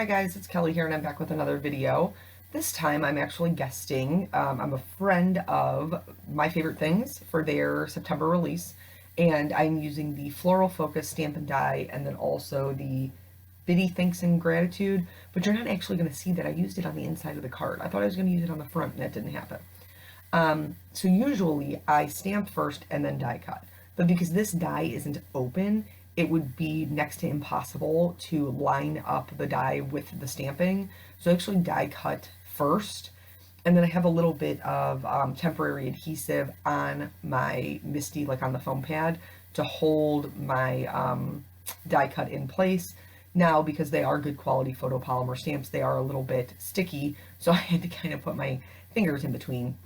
Hi guys, it's Kelly here and I'm back with another video. This time I'm actually guesting. I'm a friend of My Favorite Things for their September release, and I'm using the Floral Focus stamp and die and then also the Biddy Thanks and Gratitude, but you're not actually going to see that I used it on the inside of the card. I thought I was going to use it on the front and that didn't happen. So usually I stamp first and then die cut, but because this die isn't open, it would be next to impossible to line up the die with the stamping. So I actually die cut first, and then I have a little bit of temporary adhesive on my MISTI, like on the foam pad, to hold my die cut in place. Now, because they are good quality photopolymer stamps, they are a little bit sticky, so I had to kind of put my fingers in between.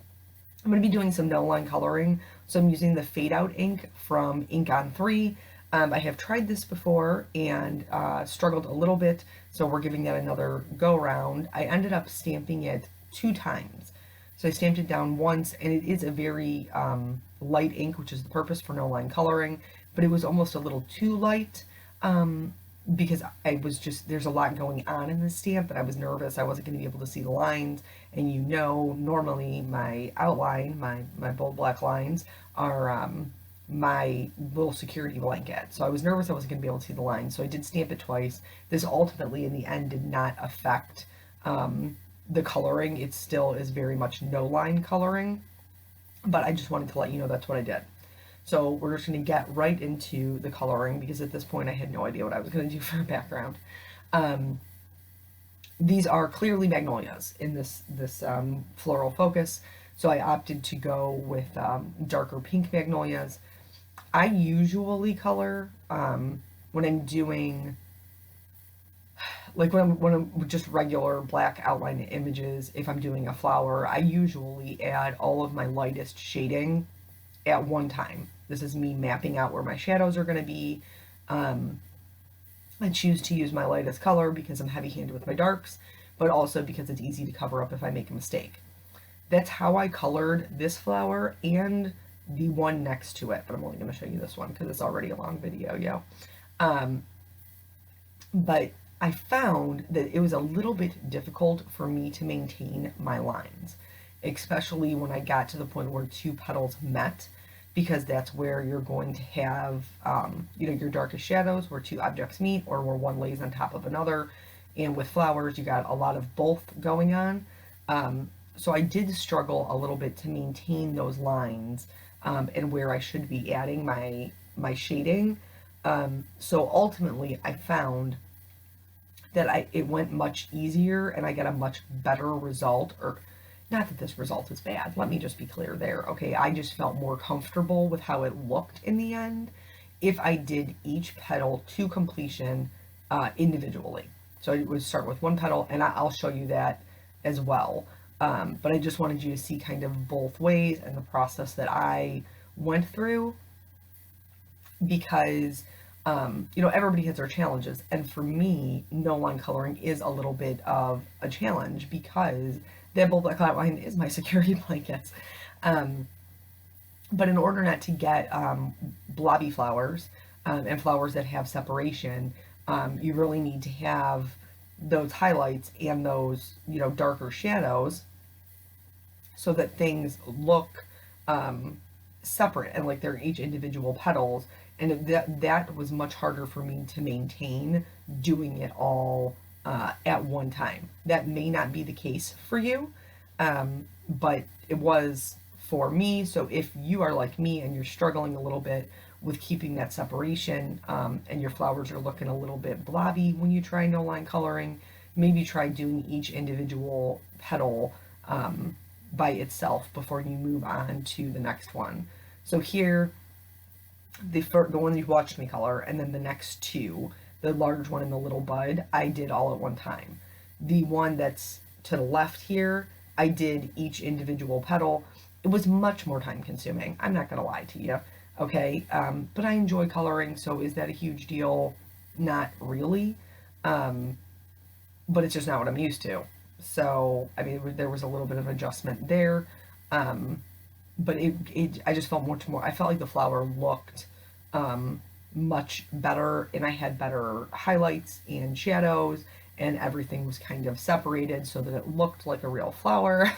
I'm going to be doing some no line coloring, so I'm using the Fade Out ink from Ink on 3. I have tried this before and struggled a little bit, so we're giving that another go round. I ended up stamping it 2 times. So I stamped it down once, and it is a very light ink, which is the purpose for no line coloring, but it was almost a little too light because I was just, there's a lot going on in this stamp that I was nervous I wasn't going to be able to see the lines. And you know, normally my outline, my bold black lines are my little security blanket. So I was nervous I wasn't going to be able to see the lines. So I did stamp it twice. This ultimately in the end did not affect the coloring. It still is very much no line coloring, but I just wanted to let you know that's what I did. So we're just going to get right into the coloring because at this point I had no idea what I was going to do for a background. These are clearly magnolias in this Floral Focus, so I opted to go with darker pink magnolias. I usually color when I'm doing, like when I'm just regular black outline images. If I'm doing a flower, I usually add all of my lightest shading at one time. This is me mapping out where my shadows are going to be. I choose to use my lightest color because I'm heavy-handed with my darks, but also because it's easy to cover up if I make a mistake. That's how I colored this flower and the one next to it, but I'm only going to show you this one because it's already a long video, but I found that it was a little bit difficult for me to maintain my lines, especially when I got to the point where 2 petals met, because that's where you're going to have, your darkest shadows, where 2 objects meet, or where one lays on top of another. And with flowers, you got a lot of both going on. So I did struggle a little bit to maintain those lines and where I should be adding my shading. So ultimately, I found that it went much easier and I got a much better result, or not that this result is bad, let me just be clear there, okay? I just felt more comfortable with how it looked in the end if I did each petal to completion individually. So I would start with 1 petal, and I'll show you that as well. But I just wanted you to see kind of both ways and the process that I went through, because everybody has their challenges, and for me, no line coloring is a little bit of a challenge because that bold black outline is my security blankets. But in order not to get blobby flowers and flowers that have separation, you really need to have those highlights and those, darker shadows so that things look separate and like they're each individual petals. And that was much harder for me to maintain doing it all at one time. That may not be the case for you, but it was for me. So if you are like me and you're struggling a little bit with keeping that separation, and your flowers are looking a little bit blobby when you try no line coloring, maybe try doing each individual petal by itself before you move on to the next one. So here, the one you watched me color, and then the next 2, the large one and the little bud, I did all at one time. The one that's to the left here, I did each individual petal. It was much more time consuming, I'm not gonna lie to you, okay? But I enjoy coloring, so is that a huge deal? Not really, but it's just not what I'm used to. So, I mean, there was a little bit of adjustment there, but I just felt much more, I felt like the flower looked much better, and I had better highlights and shadows, and everything was kind of separated so that it looked like a real flower.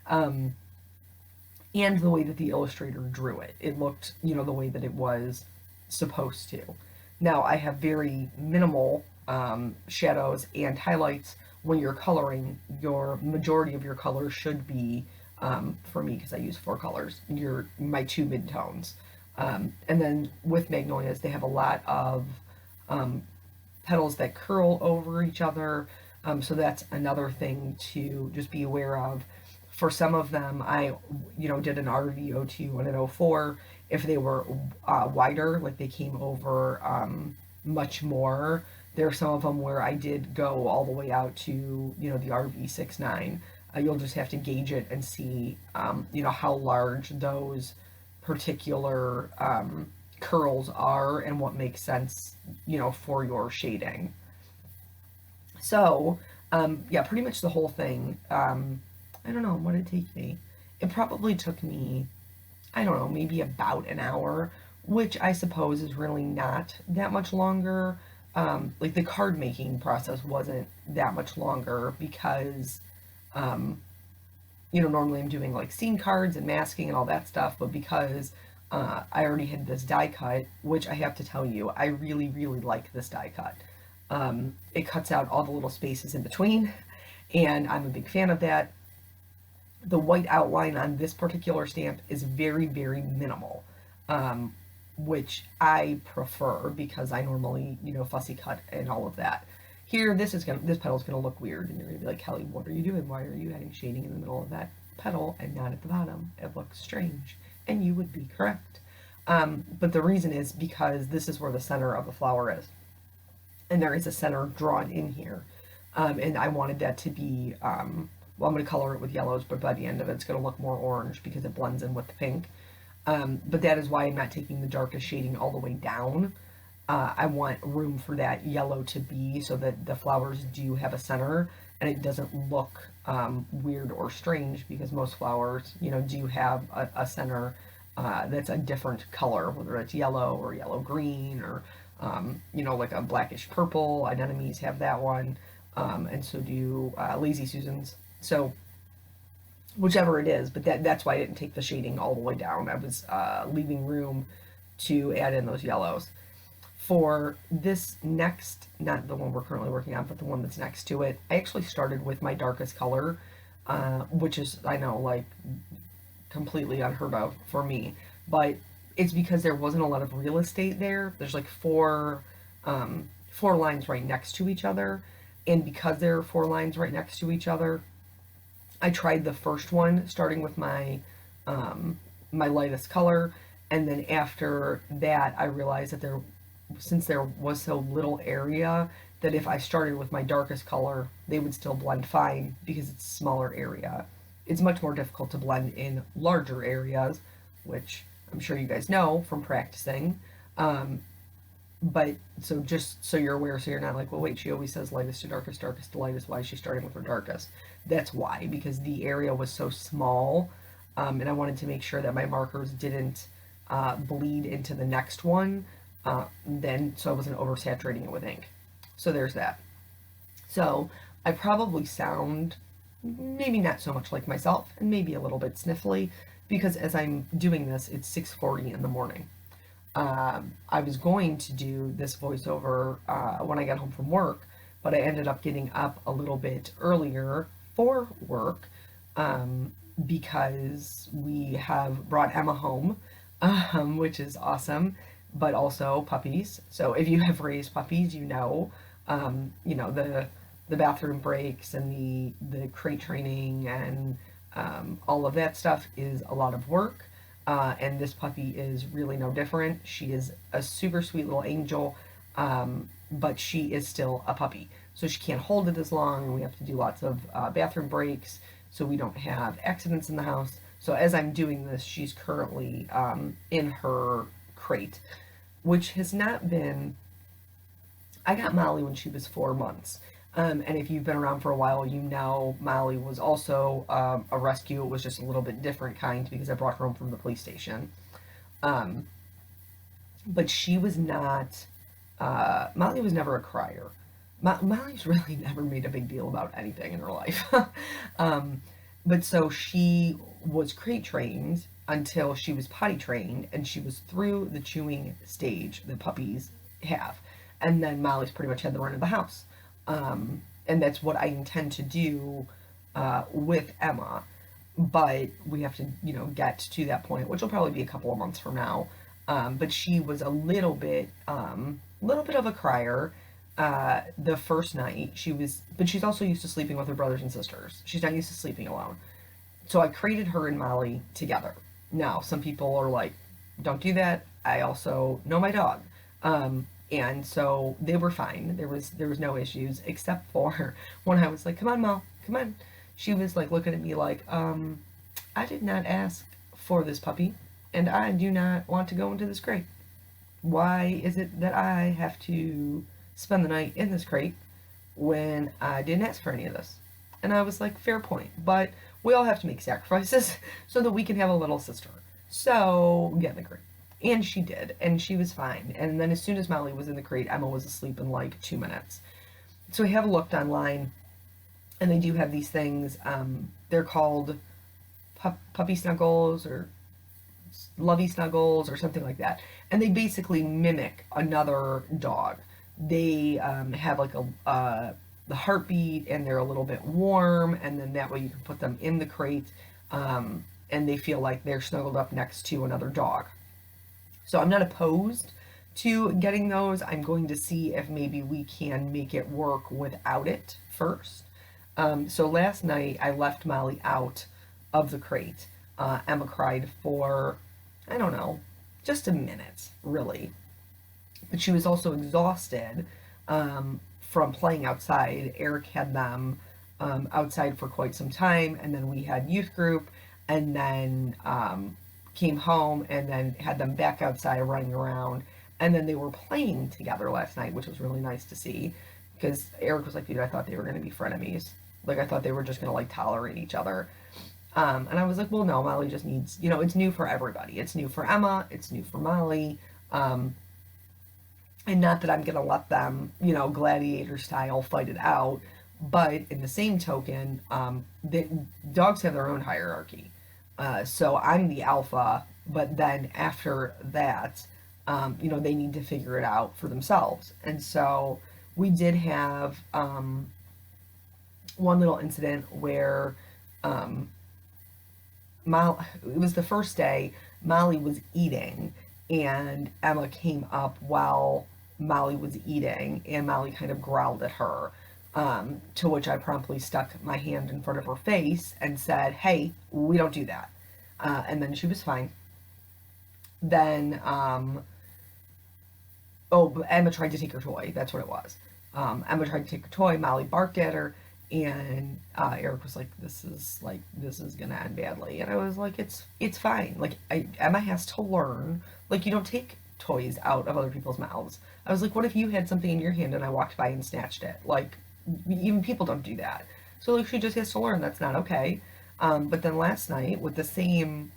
um, and the way that the illustrator drew it. It looked, the way that it was supposed to. Now, I have very minimal shadows and highlights. When you're coloring, your majority of your colors should be, for me, because I use 4 colors, my 2 midtones. And then with magnolias, they have a lot of petals that curl over each other. So that's another thing to just be aware of. For some of them, I, did an RV02 and an 04. If they were wider, like they came over much more, there are some of them where I did go all the way out to, the RV69. You'll just have to gauge it and see, how large those particular curls are and what makes sense, for your shading. So, yeah, pretty much the whole thing. I don't know, what did it take me? It probably took me, I don't know, maybe about an hour, which I suppose is really not that much longer. Like the card making process wasn't that much longer because, normally I'm doing like scene cards and masking and all that stuff, but because I already had this die cut, which I have to tell you, I really, really like this die cut. It cuts out all the little spaces in between, and I'm a big fan of that. The white outline on this particular stamp is very, very minimal, which I prefer because I normally, fussy cut and all of that. Here, this petal's gonna look weird, and you're gonna be like, Kelly, what are you doing? Why are you adding shading in the middle of that petal and not at the bottom? It looks strange, and you would be correct. But the reason is because this is where the center of the flower is, and there is a center drawn in here, and I wanted that to be. Well, I'm going to color it with yellows, but by the end of it, it's going to look more orange because it blends in with the pink. But that is why I'm not taking the darkest shading all the way down. I want room for that yellow to be so that the flowers do have a center and it doesn't look weird or strange, because most flowers, do have a center that's a different color, whether it's yellow or yellow-green or, like a blackish purple. Anemones have that one, and so do Lazy Susans. So whichever it is, but that's why I didn't take the shading all the way down. I was leaving room to add in those yellows. For this next, not the one we're currently working on, but the one that's next to it, I actually started with my darkest color, which is, I know, like, completely unheard of for me, but it's because there wasn't a lot of real estate there. There's like four lines right next to each other, and because there are 4 lines right next to each other, I tried the first one starting with my my lightest color, and then after that I realized that since there was so little area, that if I started with my darkest color, they would still blend fine because it's a smaller area. It's much more difficult to blend in larger areas, which I'm sure you guys know from practicing. But so just so you're aware, so you're not like, well, wait, she always says lightest to darkest, darkest to lightest. Why is she starting with her darkest? That's why, because the area was so small, and I wanted to make sure that my markers didn't bleed into the next one, so I wasn't oversaturating it with ink. So there's that. So I probably sound maybe not so much like myself, and maybe a little bit sniffly, because as I'm doing this, it's 6:40 in the morning. I was going to do this voiceover when I got home from work, but I ended up getting up a little bit earlier for work because we have brought Emma home, which is awesome, but also puppies. So if you have raised puppies, the bathroom breaks and the crate training and all of that stuff is a lot of work. And this puppy is really no different. She is a super sweet little angel, but she is still a puppy. So she can't hold it as long, and we have to do lots of bathroom breaks so we don't have accidents in the house. So as I'm doing this, she's currently in her crate, which has not been... I got Molly when she was 4 months. And if you've been around for a while, you know Molly was also a rescue. It was just a little bit different kind because I brought her home from the police station. But she was not... Molly was never a crier. Molly's really never made a big deal about anything in her life. um, but so she was crate trained until she was potty trained, and she was through the chewing stage that puppies have. And then Molly's pretty much had the run of the house. And that's what I intend to do with Emma. But we have to, get to that point, which will probably be a couple of months from now. But she was a little bit of a crier. The first night but she's also used to sleeping with her brothers and sisters. She's not used to sleeping alone. So I crated her and Molly together. Now, some people are like, don't do that. I also know my dog. And so they were fine. There was no issues except for when I was like, come on, Mel, come on. She was like looking at me like, I did not ask for this puppy, and I do not want to go into this crate. Why is it that I have to spend the night in this crate when I didn't ask for any of this? And I was like, fair point, but we all have to make sacrifices so that we can have a little sister. So get in the crate. And she did, and she was fine. And then as soon as Molly was in the crate, Emma was asleep in like 2 minutes. So I have looked online, and they do have these things. They're called puppy snuggles or lovey snuggles or something like that. And they basically mimic another dog. They have like the heartbeat, and they're a little bit warm, and then that way you can put them in the crate, and they feel like they're snuggled up next to another dog. So I'm not opposed to getting those. I'm going to see if maybe we can make it work without it first. So last night I left Molly out of the crate. Emma cried for, I don't know, just a minute, really. But she was also exhausted from playing outside. Eric had them outside for quite some time, and then we had youth group, and then came home and then had them back outside running around, and then they were playing together last night, which was really nice to see, because Eric was like, dude, I thought they were going to be frenemies. Like, I thought they were just going to like tolerate each other. And I was like, well, no, Molly just needs, it's new for everybody. It's new for Emma, it's new for Molly. And not that I'm going to let them, gladiator style fight it out, but in the same token, dogs have their own hierarchy. So I'm the alpha, but then after that, they need to figure it out for themselves. And so we did have one little incident where it was the first day. Molly was eating, and Emma came up while Molly was eating, and Molly kind of growled at her. To which I promptly stuck my hand in front of her face and said, hey, we don't do that. And then she was fine. Then, Emma tried to take her toy. That's what it was. Emma tried to take her toy. Molly barked at her, and Eric was like, this is gonna end badly. And I was like, it's fine. Like, Emma has to learn. Like, you don't take toys out of other people's mouths. I was like, what if you had something in your hand and I walked by and snatched it? Like, even people don't do that. So, like, she just has to learn that's not okay. But then last night, with the same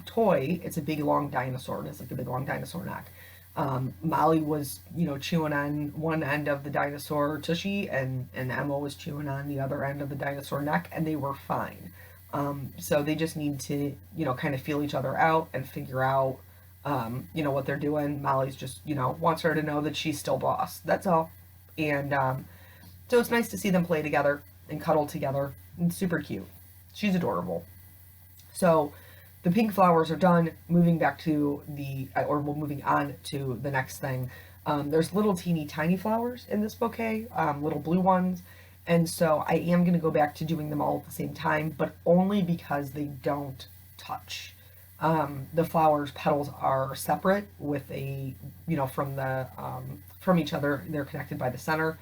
toy, it's a big long dinosaur. It's like a big long dinosaur neck. Molly was, chewing on one end of the dinosaur tushy, and Emma was chewing on the other end of the dinosaur neck, and they were fine. So they just need to, kind of feel each other out and figure out, what they're doing. Molly's just, wants her to know that she's still boss. That's all. And so it's nice to see them play together and cuddle together. It's super cute. She's adorable. So the pink flowers are done. Moving on to the next thing. There's little teeny tiny flowers in this bouquet, little blue ones. And so I am going to go back to doing them all at the same time, but only because they don't touch. The flowers' petals are separate with from each other. They're connected by the center.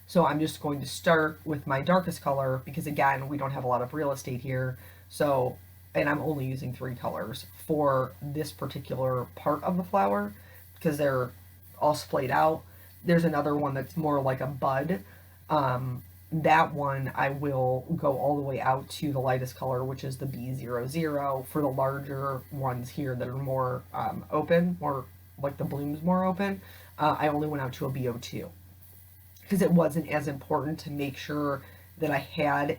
So I'm just going to start with my darkest color, because again, we don't have a lot of real estate here. So, and I'm only using 3 colors for this particular part of the flower, because they're all splayed out. There's another one that's more like a bud. That one I will go all the way out to the lightest color, which is the B00. For the larger ones here that are more open, more like the bloom's more open, I only went out to a B02. because it wasn't as important to make sure that I had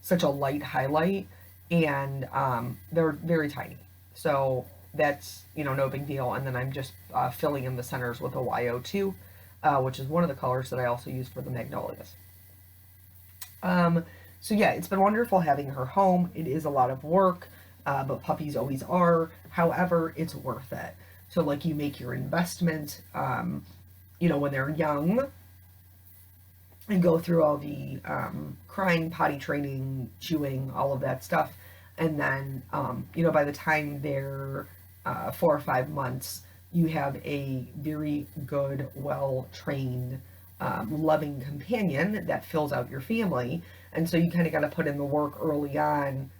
such a light highlight, and they're very tiny. So that's, no big deal. And then I'm just filling in the centers with a YO2, which is one of the colors that I also use for the magnolias. So yeah, it's been wonderful having her home. It is a lot of work, but puppies always are. However, it's worth it. So like, you make your investment, when they're young, and go through all the crying, potty training, chewing, all of that stuff. And then, by the time they're 4 or 5 months, you have a very good, well-trained, loving companion that fills out your family. And so you kind of got to put in the work early on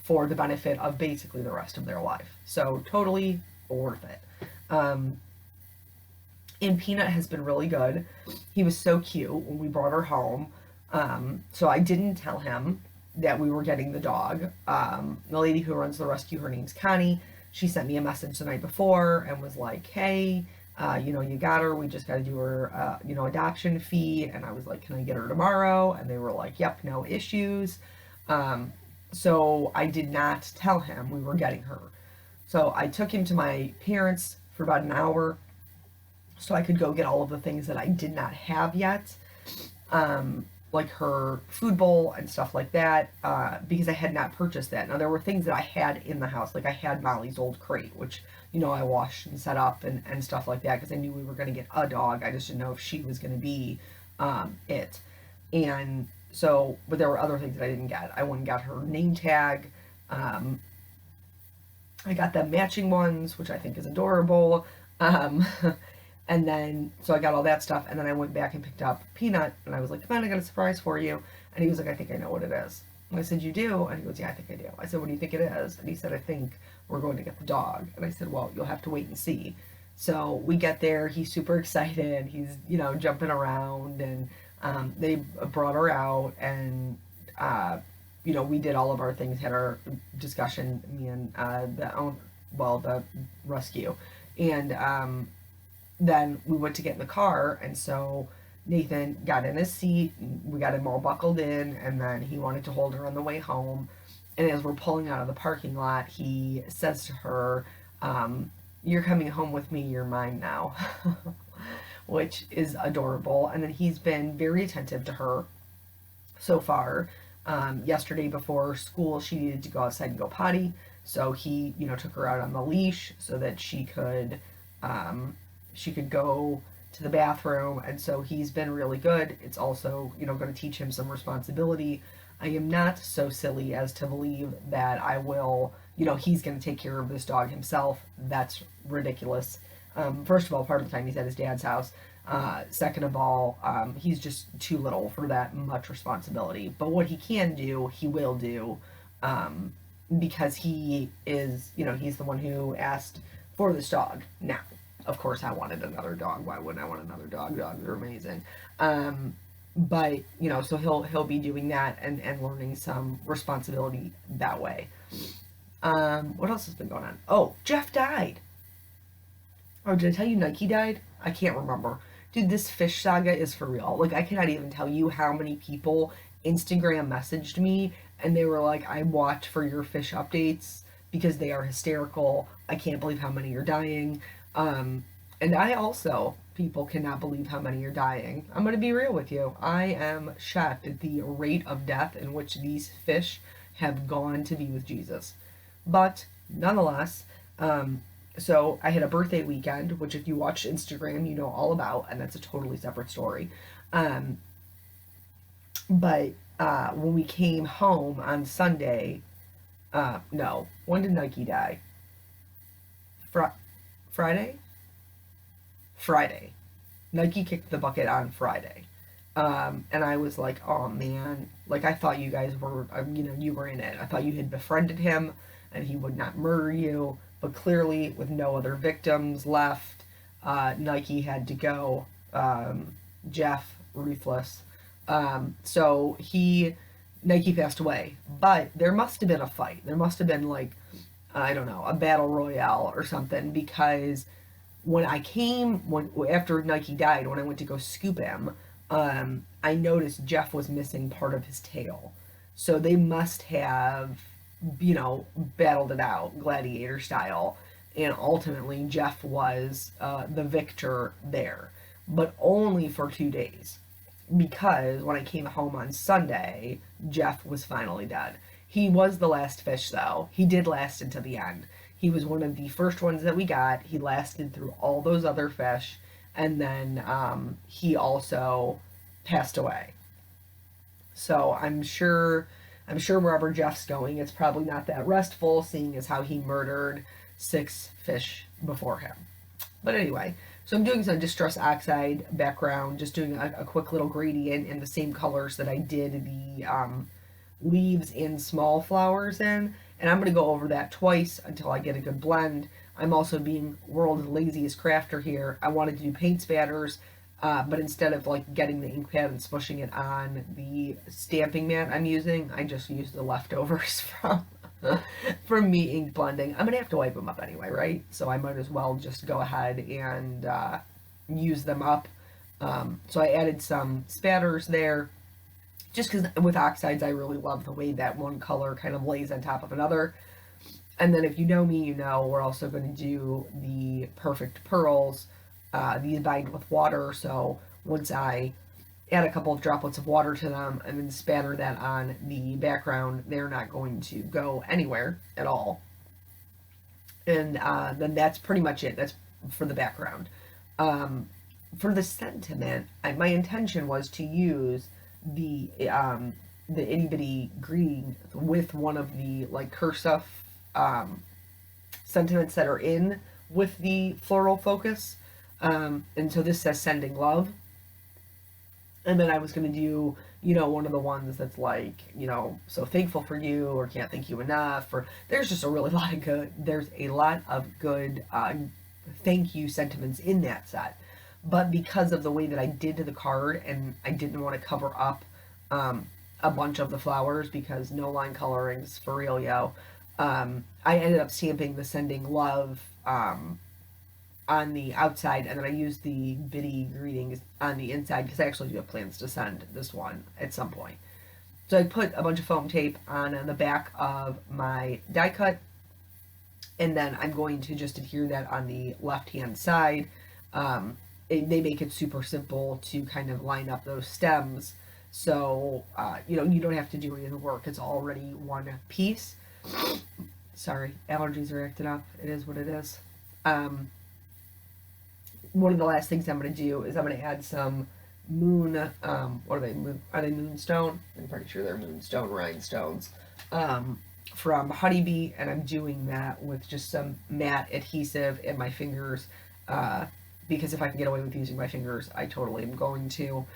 for the benefit of basically the rest of their life. So totally worth it. And Peanut has been really good. He was so cute when we brought her home. So I didn't tell him that we were getting the dog. The lady who runs the rescue, her name's Connie. She sent me a message the night before and was like, hey, you got her. We just got to do her, adoption fee. And I was like, can I get her tomorrow? And they were like, yep, no issues. So I did not tell him we were getting her. So I took him to my parents for about an hour so I could go get all of the things that I did not have yet, like her food bowl and stuff like that, because I had not purchased that. Now, there were things that I had in the house, like I had Molly's old crate, which, I washed and set up and stuff like that, because I knew we were going to get a dog. I just didn't know if she was going to be it. And so, but there were other things that I didn't get. I went and got her name tag. I got them matching ones, which I think is adorable. And then, so I got all that stuff, and then I went back and picked up Peanut, and I was like, come on, I got a surprise for you. And he was like, I think I know what it is. And I said, you do? And he goes, yeah, I think I do. I said, what do you think it is? And he said, I think we're going to get the dog. And I said, well, you'll have to wait and see. So we get there, he's super excited, he's, jumping around, and they brought her out, and, we did all of our things, had our discussion, me and the rescue. And, then we went to get in the car, and so Nathan got in his seat, we got him all buckled in, and then he wanted to hold her on the way home. And as we're pulling out of the parking lot, he says to her, you're coming home with me, you're mine now, which is adorable. And then he's been very attentive to her so far. Yesterday before school, she needed to go outside and go potty, so he, took her out on the leash so that she could go to the bathroom. And so he's been really good. It's also, going to teach him some responsibility. I am not so silly as to believe that I will, he's going to take care of this dog himself. That's ridiculous. First of all, part of the time he's at his dad's house. Second of all, he's just too little for that much responsibility. But what he can do, he will do, because he is, he's the one who asked for this dog. Now, of course, I wanted another dog. Why wouldn't I want another dog? Dogs are amazing. But, so he'll be doing that and learning some responsibility that way. What else has been going on? Oh, Jeff died. Oh, did I tell you Nike died? I can't remember. Dude, this fish saga is for real. Like, I cannot even tell you how many people Instagram messaged me, and they were like, I watch for your fish updates because they are hysterical. I can't believe how many are dying. And I also, people cannot believe how many are dying. I'm going to be real with you. I am shocked at the rate of death in which these fish have gone to be with Jesus. But nonetheless, so I had a birthday weekend, which if you watch Instagram, you know all about, and that's a totally separate story. But when we came home on Sunday, no, when did Nike die? Friday? Friday. Nike kicked the bucket on Friday. And I was like, oh man, like I thought you guys were, you were in it. I thought you had befriended him and he would not murder you. But clearly, with no other victims left, Nike had to go. Jeff, ruthless. So Nike passed away. But there must have been a fight. There must have been like, I don't know, a battle royale or something, because when after Nike died, when I went to go scoop him, I noticed Jeff was missing part of his tail. So they must have, battled it out, gladiator style. And ultimately, Jeff was the victor there, but only for 2 days. Because when I came home on Sunday, Jeff was finally dead. He was the last fish, though. He did last until the end. He was one of the first ones that we got. He lasted through all those other fish, and then he also passed away. So I'm sure wherever Jeff's going, it's probably not that restful, seeing as how he murdered 6 fish before him. But anyway, so I'm doing some Distress Oxide background, just doing a quick little gradient in the same colors that I did the leaves and small flowers in. And I'm going to go over that twice until I get a good blend. I'm also being world's laziest crafter here. I wanted to do paint spatters, but instead of like getting the ink pad and smushing it on the stamping mat I'm using, I just used the leftovers from me ink blending. I'm gonna have to wipe them up anyway, right? So I might as well just go ahead and use them up. So I added some spatters there, just because with oxides I really love the way that one color kind of lays on top of another. And then if you know me, you know we're also going to do the perfect pearls. These bind with water, so once I add a couple of droplets of water to them and then spatter that on the background, they're not going to go anywhere at all. And then that's pretty much it. That's for the background. For the sentiment, my intention was to use the itty bitty green with one of the like cursive sentiments that are in with the Floral Focus. And so this says sending love. And then I was going to do, one of the ones that's like, so thankful for you, or can't thank you enough, or there's just a lot of good thank you sentiments in that set. But because of the way that I did the card, and I didn't want to cover up a bunch of the flowers because no line colorings for real, yo. I ended up stamping the sending love on the outside, and then I used the bitty greetings on the inside because I actually do have plans to send this one at some point. So I put a bunch of foam tape on the back of my die cut, and then I'm going to just adhere that on the left hand side. They make it super simple to kind of line up those stems, so you don't have to do any of the work. It's already one piece. Sorry, allergies are acting up. It is what it is. One of the last things I'm going to do is I'm going to add some moon, what are they, are they moonstone? I'm pretty sure they're moonstone rhinestones, from Honeybee, and I'm doing that with just some matte adhesive in my fingers, because if I can get away with using my fingers, I totally am going to,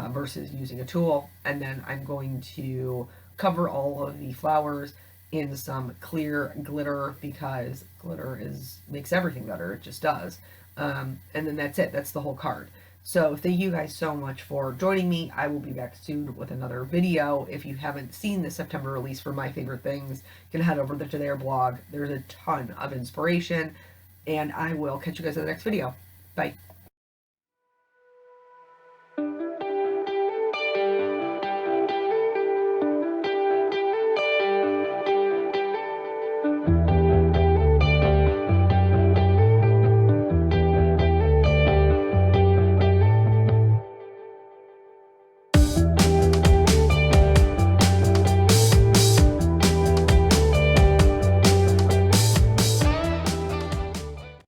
versus using a tool. And then I'm going to cover all of the flowers in some clear glitter, because glitter makes everything better. It just does. And then that's it. That's the whole card. So thank you guys so much for joining me. I will be back soon with another video. If you haven't seen the September release for My Favorite Things, you can head over to their blog. There's a ton of inspiration, and I will catch you guys in the next video. Bye.